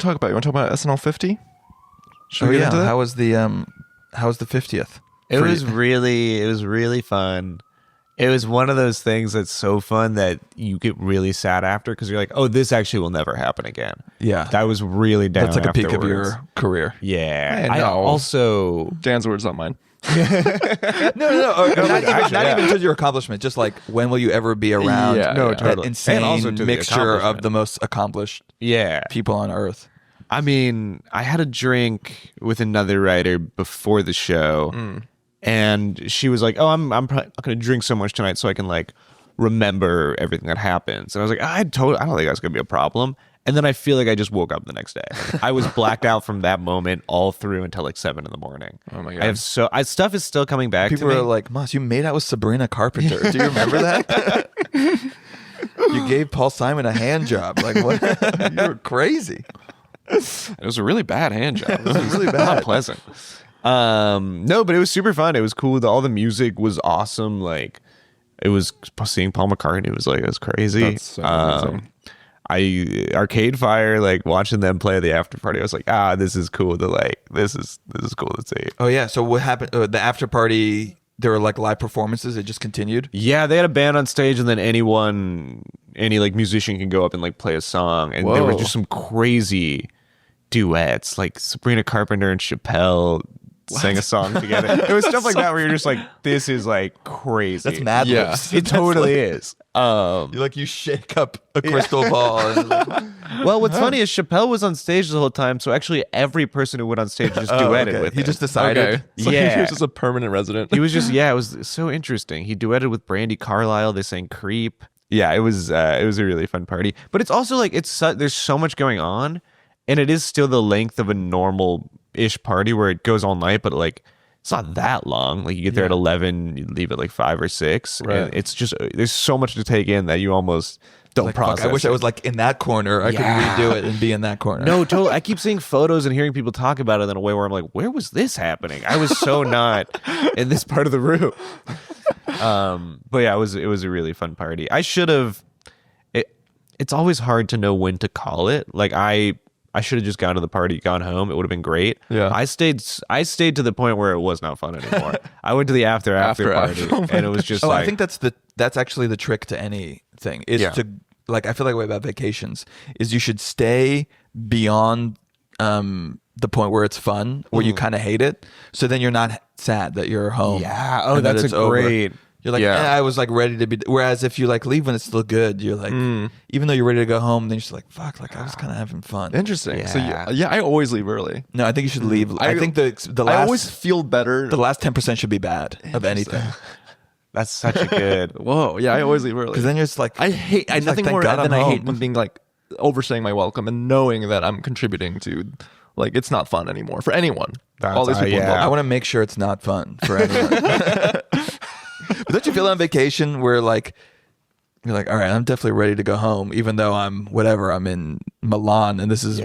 want to talk about? You want to talk about SNL 50? Should we get into that? How was the 50th? It was really fun. It was one of those things that's so fun that you get really sad after because you're like, oh, this actually will never happen again. Yeah. That was really down. That's like afterwards. a peak of your career. Yeah. I know. Also, Dan's words, not mine. No. Not even to your accomplishment. Just like, when will you ever be around that insane and also to mixture of the most accomplished people on earth? I mean, I had a drink with another writer before the show. And she was like, "Oh, I'm probably not going to drink so much tonight, so I can like remember everything that happens." And I was like, I don't think that's going to be a problem." And then I feel like I just woke up the next day. I was blacked out from that moment all through until like 7 a.m. Oh my god! Stuff is still coming back. People to me. are like, "Moss, you made out with Sabrina Carpenter. Do you remember that? You gave Paul Simon a hand job. Like, what? You were crazy." It was a really bad hand job. It was really bad. Not pleasant. No, but it was super fun. It was cool. All the music was awesome. Like, it was seeing Paul McCartney was like, it was crazy. That's so amazing. Arcade Fire, like watching them play at the after party, I was like, this is cool to like, this is cool to see. Oh yeah. So what happened? The after party, there were like live performances. It just continued. Yeah, they had a band on stage, and then any like musician can go up and like play a song, and there were just some crazy duets, like Sabrina Carpenter and Chappelle sang a song together. It was stuff like that where you're just like, this is like crazy. That's Mad Libs. It totally is. You shake up a crystal ball. And well, what's funny is Chappelle was on stage the whole time, so actually every person who went on stage just duetted with him. He just decided. Okay. So he was just a permanent resident. He was just, it was so interesting. He duetted with Brandi Carlile. They sang Creep. Yeah, it was a really fun party. But it's also like, there's so much going on, and it is still the length of a normal-ish party where it goes all night, but like, it's not that long. Like, you get there at 11, you leave at like 5 or 6. Right. And it's just, there's so much to take in that you almost don't process. I wish I was like in that corner. I could redo it and be in that corner. No, totally. I keep seeing photos and hearing people talk about it in a way where I'm like, where was this happening? I was so not in this part of the room. But yeah, it was a really fun party. I should have. It's always hard to know when to call it. Like, I should have just gone to the party, gone home. It would have been great. Yeah. I stayed to the point where it was not fun anymore. I went to the after party, and it was just like, I think that's actually the trick to anything is to, like, I feel like the way about vacations is you should stay beyond the point where it's fun, where you kind of hate it, so then you're not sad that you're home. Yeah. Oh, that's a great. You're like, I was like ready to be. Whereas if you like leave when it's still good, you're like, even though you're ready to go home, then you're just like, fuck, like I was kind of having fun. Interesting. Yeah. So I always leave early. No, I think you should leave. I think the last, I always feel better. The last 10% should be bad of anything. That's such a good. Whoa. Yeah, I always leave early. Because then you're just like, I nothing like, more thank God than I'm I hate home. being like overstaying my welcome and knowing that I'm contributing to, like, it's not fun anymore for anyone. All these people involved. I want to make sure it's not fun for anyone. But don't you feel on vacation where like you're like, all right, I'm definitely ready to go home, even though I'm in Milan and this is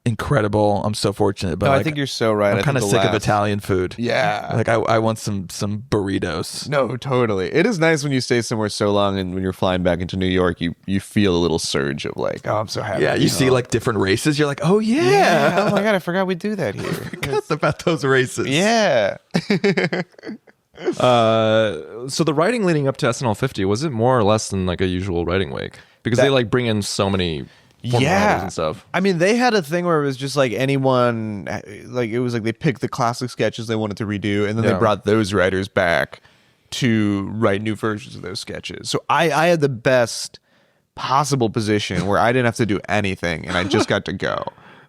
incredible. I'm so fortunate. But No, like, I think you're so right. I'm kind of sick of Italian food. Yeah. Like I want some burritos. No, totally. It is nice when you stay somewhere so long, and when you're flying back into New York, you feel a little surge of like, oh, I'm so happy. Yeah, you see like different races. You're like, oh yeah. Oh my God, I forgot we do that here. Forgot about those races. Yeah. So the writing leading up to SNL 50, was it more or less than like a usual writing week? Because they like bring in so many writers and stuff. I mean, they had a thing where it was just like anyone, like it was like they picked the classic sketches they wanted to redo, and then they brought those writers back to write new versions of those sketches. So I had the best possible position where I didn't have to do anything, and I just got to go.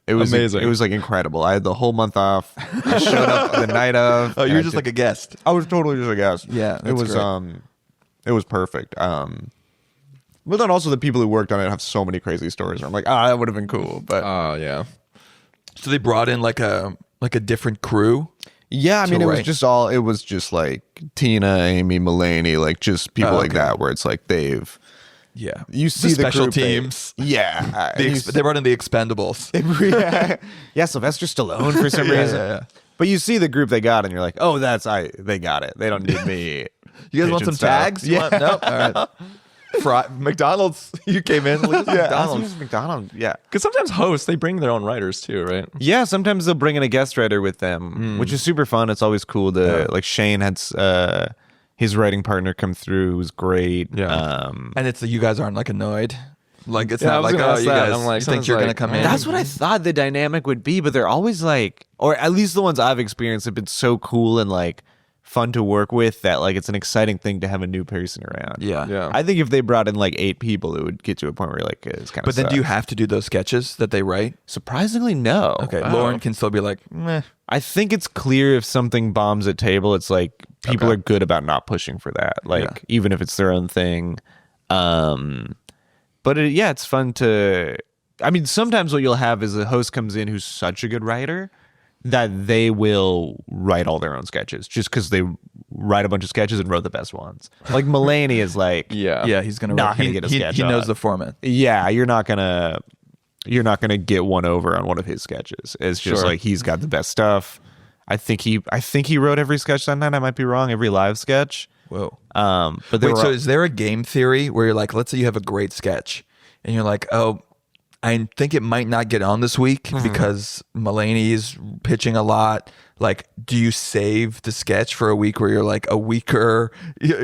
It was amazing. It was like incredible. I had the whole month off. I showed up the night of. Oh, you were just like a guest. I was totally just a guest. Yeah, it was great. It was perfect. But then also the people who worked on it have so many crazy stories. I'm like, that would have been cool. But Yeah. So they brought in like a different crew. yeah, I mean, write. it was just like Tina, Amy, Mulaney, like just people like that, where it's like you see the special group, teams. Yeah. They brought in the Expendables. Yeah, Sylvester Stallone for some reason. Yeah. But you see the group they got, and you're like, they got it. They don't need me. You guys want some tags? Yeah. Nope. All right. McDonald's. You came in. McDonald's. McDonald's. Yeah. Because sometimes hosts, they bring their own writers too, right? Yeah, sometimes they'll bring in a guest writer with them, which is super fun. It's always cool to like Shane had his writing partner come through, who was great. Yeah. And it's you guys aren't like annoyed. Like it's Yeah, I not was like gonna ask you that. guys I'm like, you think you're someone's gonna like, come in. That's what I thought the dynamic would be, but they're always like, or at least the ones I've experienced have been so cool and like fun to work with that like it's an exciting thing to have a new person around. Yeah. I think if they brought in like 8 people, it would get to a point where you're like, it's kind of. But then do you have to do those sketches that they write? Surprisingly, no. Okay, Lauren can still be like, meh. I think it's clear if something bombs at table, it's like people are good about not pushing for that. Like even if it's their own thing. But it's fun to. I mean, sometimes what you'll have is a host comes in who's such a good writer that they will write all their own sketches just because they write a bunch of sketches and wrote the best ones. Like Mulaney is like, Yeah, he's gonna not gonna get a sketch. He knows on. the format. Yeah, you're not gonna get one over on one of his sketches. It's just like he's got the best stuff. I think he wrote every sketch that night. I might be wrong. Every live sketch. Whoa. But Wait, so is there a game theory where you're like, let's say you have a great sketch and you're like, oh, I think it might not get on this week because Mulaney is pitching a lot. Like, do you save the sketch for a week where you're like a weaker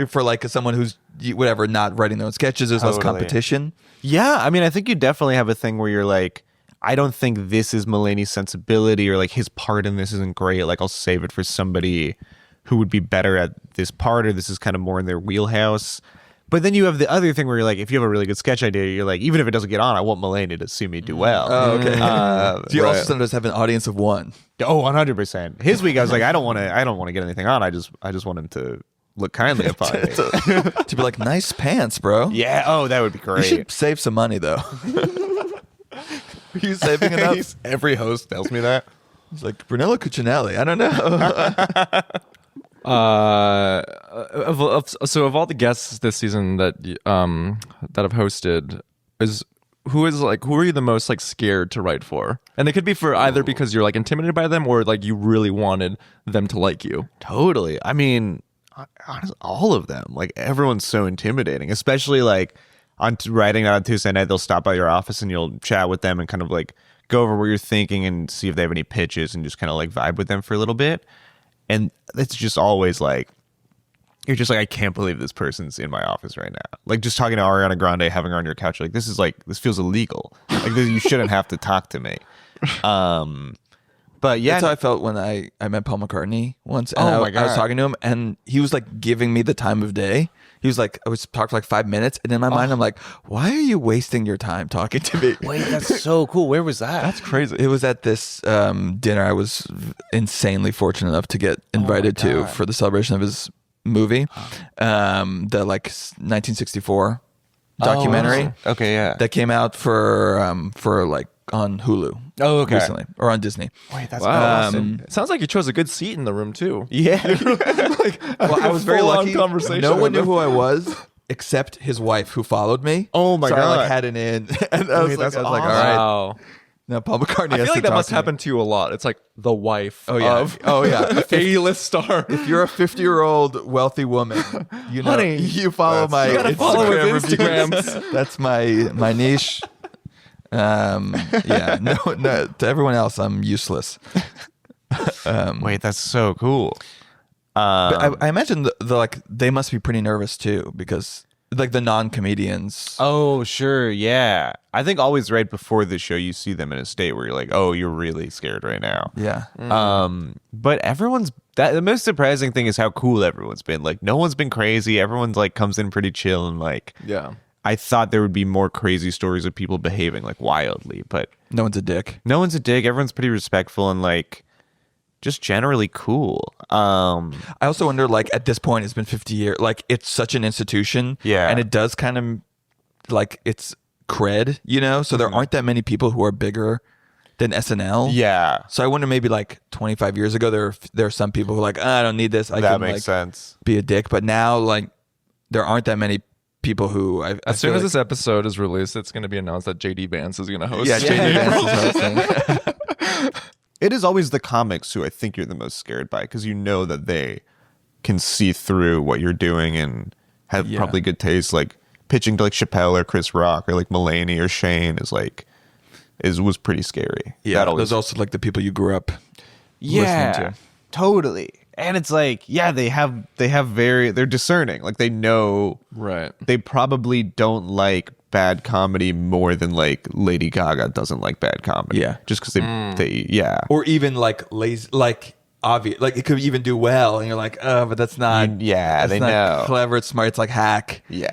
for like someone who's whatever, not writing their own sketches, there's less competition? Yeah, I mean, I think you definitely have a thing where you're like, I don't think this is Mulaney's sensibility or like his part in this isn't great. Like, I'll save it for somebody who would be better at this part or this is kind of more in their wheelhouse. But then you have the other thing where you're like, if you have a really good sketch idea, you're like, even if it doesn't get on, I want Mulaney to see me do well. Oh, okay. So you also sometimes have an audience of one. Oh, 100%. His week, I was like, I don't want to get anything on. I just want him to look kindly upon me. To be like, nice pants, bro. Yeah. Oh, that would be great. You should save some money though. Are you saving enough? Every host tells me that. It's like Brunello Cucinelli. I don't know. So of all the guests this season that I've hosted, who are you the most like scared to write for? And it could be for either because you're like intimidated by them or like you really wanted them to like you. Totally. I mean, honestly, all of them. Like everyone's so intimidating, especially like on writing on Tuesday night. They'll stop by your office and you'll chat with them and kind of like go over what you're thinking and see if they have any pitches and just kind of like vibe with them for a little bit. And it's just always like, you're just like, I can't believe this person's in my office right now. Like just talking to Ariana Grande, having her on your couch, like this feels illegal. Like you shouldn't have to talk to me. But yeah, that's how I felt when I met Paul McCartney once. And my God. I was talking to him and he was like giving me the time of day. He was like, I was talking for like 5 minutes. And in my mind, I'm like, why are you wasting your time talking to me? Wait, that's so cool. Where was that? That's crazy. It was at this dinner I was insanely fortunate enough to get invited to for the celebration of his movie, the like 1964 documentary. Okay, yeah. That came out for like on Hulu. Oh, okay. Recently, or on Disney. Wait, that's Wow. awesome. It sounds like you chose a good seat in the room too. Yeah. Well, I was very full-on lucky. conversation No one with knew him. who I was except his wife, who followed me. Oh my so I God. like had an in, and I was like, all right. Wow. Now Paul McCartney. I has feel like to that talk must to me. happen to you a lot. It's like the wife Oh yeah. of Oh yeah. A-list star. If you're a 50-year-old wealthy woman, you know, Honey, you follow my. You gotta follow his Instagram Instagrams. reviews. That's my niche. Yeah. No. To everyone else, I'm useless. Wait, that's so cool. But I imagine the like they must be pretty nervous too because like the non-comedians. Oh, sure. Yeah. I think always right before the show, you see them in a state where you're like, oh, you're really scared right now. Yeah. But the most surprising thing is how cool everyone's been. Like, no one's been crazy. Everyone's like comes in pretty chill and like, Yeah. I thought there would be more crazy stories of people behaving like wildly, but No one's a dick. no one's a dick. Everyone's pretty respectful and like just generally cool. I also wonder, like, at this point, it's been 50 years. Like, it's such an institution. Yeah. And it does kind of, like, it's cred, you know? So there aren't that many people who are bigger than SNL. Yeah. So I wonder maybe, like, 25 years ago, there are some people who are like, I don't need this. I That can, makes like, sense. be a dick. But now, like, there aren't that many people who... As soon as this episode is released, it's going to be announced that JD Vance is going to host. Yeah, JD Vance is hosting. It is always the comics who I think you're the most scared by because you know that they can see through what you're doing and have probably good taste. Like pitching to like Chappelle or Chris Rock or like Mulaney or Shane was pretty scary. Yeah, those also like the people you grew up listening to. Totally. And it's like, yeah, they're discerning. Like they know, Right. they probably don't like bad comedy more than like Lady Gaga doesn't like bad comedy. Yeah. Just because they Or even like lazy, like obvious, like it could even do well, and you're like, oh, but that's not. Yeah, they not know. Clever, it's smart. It's like hack. Yeah.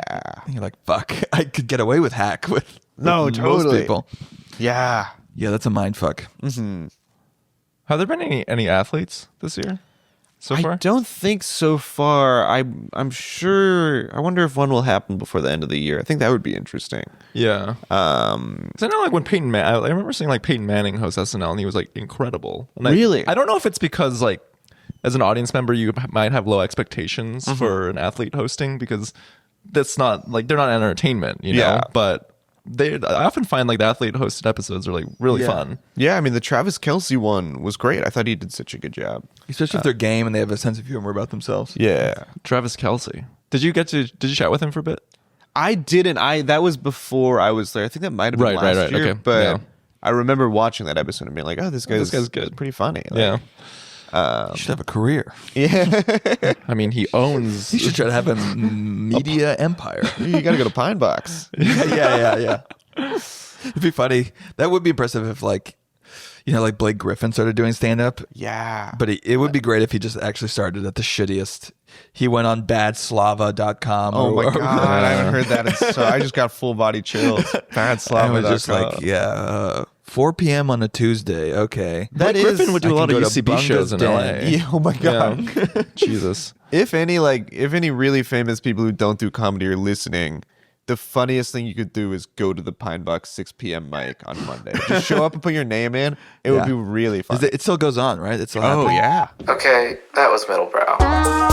And you're like, fuck, I could get away with hack with most totally. people. Yeah. Yeah, that's a mind fuck. Have there been any athletes this year so I far? don't think so far. I'm sure. I wonder if one will happen before the end of the year. I think that would be interesting. Yeah. 'Cause I know like when I remember seeing like Peyton Manning host SNL and he was like incredible. And Really? I don't know if it's because like as an audience member you might have low expectations for an athlete hosting because that's not like they're not entertainment, you know. Yeah. But I often find like the athlete hosted episodes are like really fun. Yeah, I mean the Travis Kelce one was great. I thought he did such a good job. Especially if they're game and they have a sense of humor about themselves. Yeah. Travis Kelce. Did you chat with him for a bit? I didn't. That was before I was there. I think that might have been Right, last year. okay. But Yeah. I remember watching that episode and being like, "Oh, this guy's good. pretty funny." Like, Yeah. You should have a career. yeah. I mean, he owns You should try to have a media empire. You got to go to Pine Box. yeah. It'd be funny. That would be impressive if like, you know, like Blake Griffin started doing stand up. Yeah. But it would be great if he just actually started at the shittiest. He went on badslava.com. Oh my god, I haven't heard that. So I just got full body chills. Bad And Slava. it was just like, 4 p.m. on a Tuesday. Okay. That Blake Griffin would do I a lot can of go to UCB shows in Bunga's LA. Yeah, oh my god. Yeah. Jesus. If any really famous people who don't do comedy are listening, the funniest thing you could do is go to the Pine Box 6 p.m. mic on Monday. Just show up and put your name in. It would be really fun. It still goes on, right? It's still Oh happening. yeah. Okay, that was Middlebrow.